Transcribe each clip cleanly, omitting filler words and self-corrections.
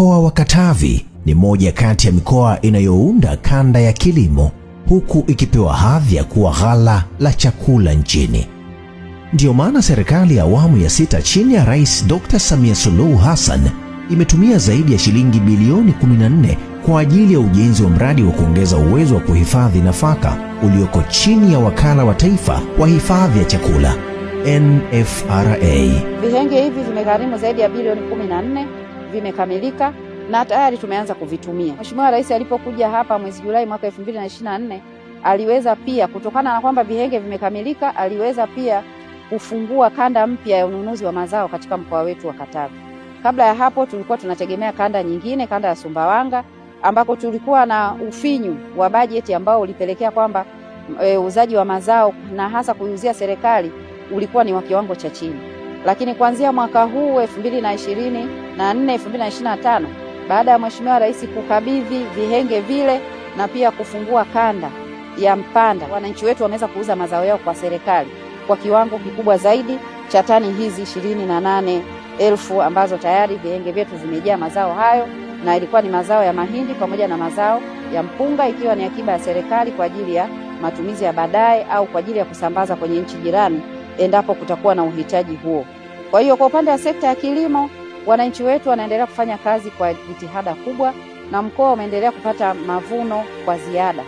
Mkoa wa Katavi ni moja kati ya mikoa inayounda kanda ya kilimo, huku ikipewa hadhi ya kuwa ghala la chakula nchini. Ndiyo maana serikali ya awamu ya 6 chini ya Rais Dr. Samia Suluhu Hassan imetumia zaidi ya shilingi bilioni 14 kwa ajili ya ujenzi wa mradi wa kuongeza uwezo wa kuhifadhi nafaka ulioko chini ya Wakala wa Taifa wa Hifadhi ya Chakula NFRA. Vihenge hivi vimegharimu zaidi ya bilioni 14, vimekamilika na tayari tumeanza kuvitumia. Mheshimiwa Rais alipokuja hapa mwezi Julai mwaka 2024, aliweza pia, kutokana na kwamba vihenge vimekamilika, aliweza pia kufungua kanda mpya ya ununuzi wa mazao katika mkoa wetu wa Katavi. Kabla ya hapo tulikuwa tunategemea kanda nyingine, kanda ya Sumbawanga, ambako tulikuwa na ufinyu wa bajeti ambao ulipelekea kwamba uuzaji wa mazao na hasa kuiuzia serikali ulikuwa ni wa kiwango cha chini. Lakini kuanzia mwaka huu 2024 2025, baada ya Mheshimiwa Rais kukabidhi vihenge vile na pia kufungua kanda ya Mpanda, wananchi wetu wameweza kuuza mazao yao kwa serikali kwa kiwango kikubwa zaidi cha tani hizi 28,000 ambazo tayari vihenge vyetu vimejaa mazao hayo, na ilikuwa ni mazao ya mahindi pamoja na mazao ya mpunga, ikiwa ni akiba ya serikali kwa ajili ya matumizi ya baadaye au kwa ajili ya kusambaza kwenye nchi jirani endapo kutakuwa na uhitaji huo. Kwa hiyo kwa upande wa sekta ya kilimo, wananchi wetu wanaendelea kufanya kazi kwa jitihada kubwa na mkoa umeendelea kupata mavuno kwa ziada.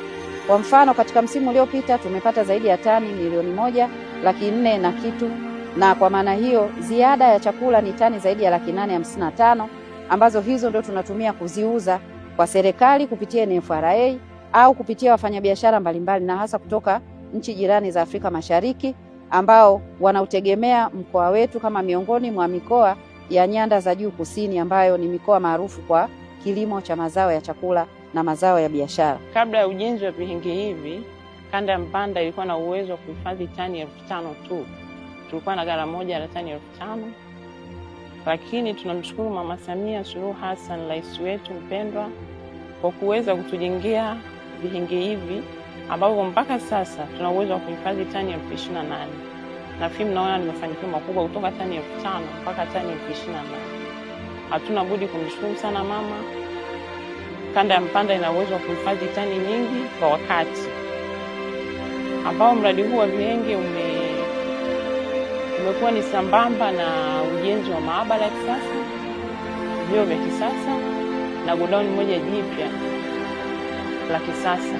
Kwa mfano, katika msimu uliopita tumepata zaidi ya tani 1,400,000 na kitu, na kwa maana hiyo ziada ya chakula ni tani zaidi ya 855,000 ambazo hizo ndio tunatumia kuziuza kwa serikali kupitia NFRA au kupitia wafanyabiashara mbalimbali na hasa kutoka nchi jirani za Afrika Mashariki ambao wanautegemea mkoa wetu kama miongoni mwa mikoa ya nyanda za juu kusini ambayo ni mikoa maarufu kwa kilimo cha mazao ya chakula na mazao ya biashara. Kabla ya ujenzi wa vihenge hivi, kanda ya Mpanda ilikuwa na uwezo wa kuhifadhi tani 5,000 tu. Tulikuwa na ghala moja la tani 5,000. Lakini tunamshukuru Mama Samia Suluhu Hassan, rais wetu mpendwa, kwa kuweza kutujengea vihenge hivi ambavyo mpaka sasa tuna uwezo wa kuhifadhi tani 28,000. Nafikiri mnaona ni mafanikio makubwa kutoka tani 5,000 mpaka tani 28,000. Hatuna budi kumshukuru sana mama. Kanda ya Mpanda ina uwezo wa kuhifadhi tani nyingi kwa wakati, ambao mradi huu wa vihenge umekuwa ni sambamba na ujenzi wa maabara ya kisasa, vyoo vya kisasa na godown moja jipya la kisasa.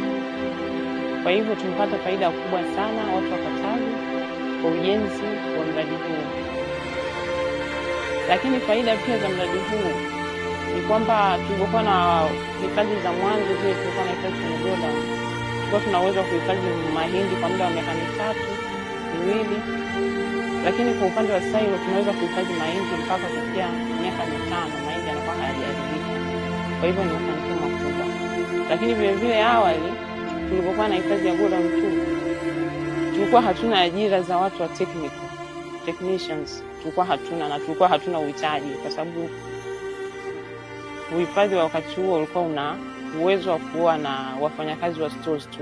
Kwa hivyo tumepata faida kubwa sana watu wa Katavi kwa ujenzi wa mradi huu. Lakini faida pia za mradi huu ni kwamba tulikuwa na hifadhi za mwanzo zile, tulikuwa na hifadhi ya godown, tulikuwa tunaweza kuhifadhi mahindi kwa muda wa miaka 3-2, lakini kwa upande wa silo tunaweza kuhifadhi mahindi mpaka kufikia miaka 5, mahindi yanakuwa hayajaribika. Kwa hivyo ni mafanikio makubwa. Lakini vile vile awali tulipokuwa na hifadhi ya godown tu, tulikuwa hatuna ajira za watu wa technicians, tulikuwa hatuna, na tulikuwa hatuna uhitaji kwa sababu uhifadhi wa wakati huo ulikuwa una uwezo wa kuwa na wafanyakazi wa stores tu.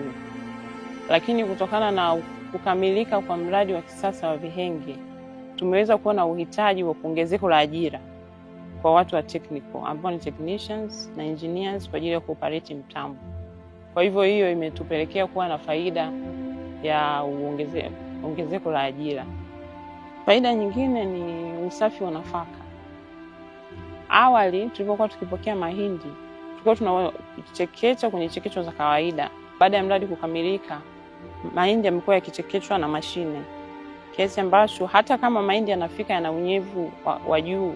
Lakini kutokana na kukamilika kwa mradi wa kisasa wa vihenge, tumeweza kuwa na uhitaji wa kuongezeko la ajira kwa watu wa technical ambao ni technicians na engineers kwa ajili ya kuoperate mtambo. Kwa hivyo hiyo imetupelekea kuwa na faida ya ongezeko la ajira. Faida nyingine ni usafi wa nafaka. Awali tulipokuwa tukipokea mahindi, tulikuwa tunachekecha kwenye chekecho za kawaida. Baada ya mradi kukamilika, mahindi yamekuwa yakichekechwa na mashine, kiasi ambacho hata kama mahindi yanafika yana unyevu wa juu,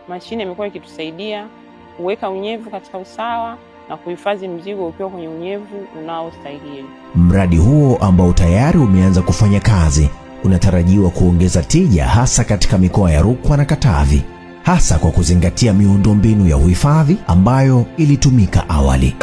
mashine imekuwa ikitusaidia kuweka unyevu katika usawa na kuhifadhi mzigo ukiwa kwenye unyevu unaostahili. Mradi huo ambao tayari umeanza kufanya kazi unatarajiwa kuongeza tija hasa katika mikoa ya Rukwa na Katavi, hasa kwa kuzingatia miundombinu ya uhifadhi ambayo ilitumika awali.